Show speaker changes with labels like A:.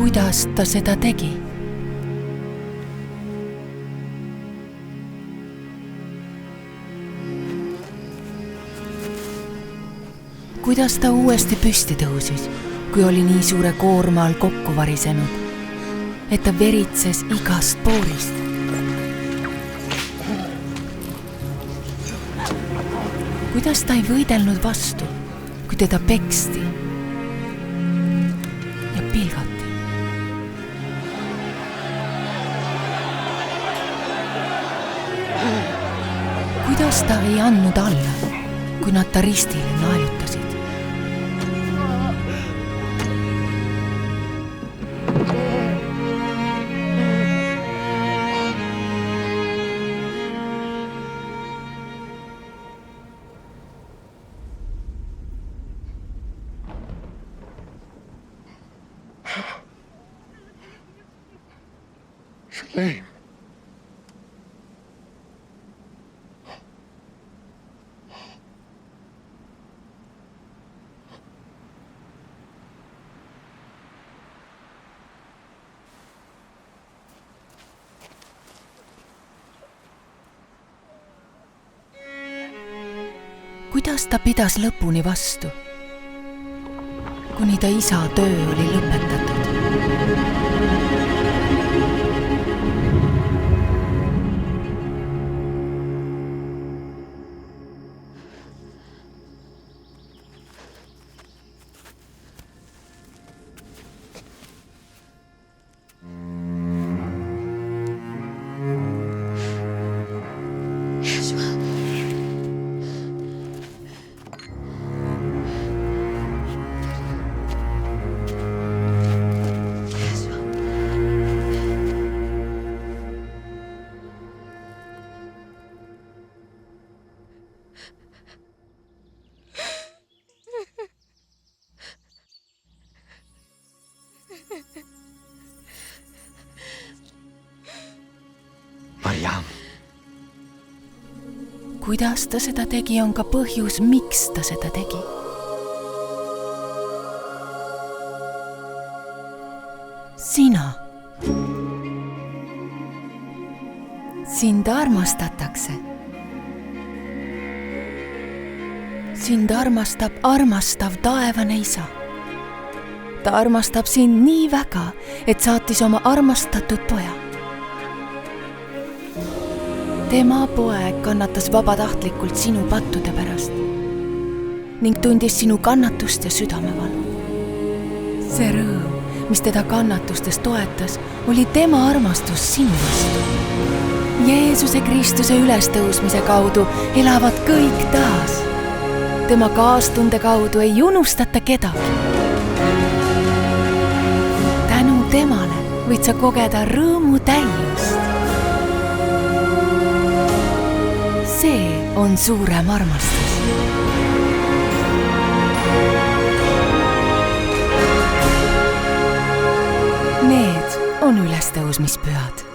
A: Kuidas ta seda tegi? Kuidas ta uuesti püsti tõusis, kui oli nii suure koorma all kokku varisenud, et ta veritses igast poorist? Kuidas ta ei võidelnud vastu, kui teda peksti ja pilgati? Kuidas ta ei andnud alla, kui nad ta ristile naelutasid?
B: Shalane.
A: Kuidas ta pidas lõpuni vastu, kuni ta isa töö oli lõpetatud?
B: Mariam.
A: Kuidas ta seda tegi, on ka põhjus, miks ta seda tegi. Sina. Sind armastatakse. Sind armastab armastav taevane isa. Ta armastab sind nii väga, et saatis oma armastatud poja. Tema poeg kannatas vabatahtlikult sinu pattude pärast ning tundis sinu kannatust ja südamevalu. See rõõm, mis teda kannatustes toetas, oli tema armastus sinu vastu. Jeesuse Kristuse ülestõusmise kaudu elavad kõik taas. Tema kaastunde kaudu ei unustata kedagi. Tänu temale võid sa kogeda rõõmu täiust. See on suurem armastus. Need on ülestõusmispühad.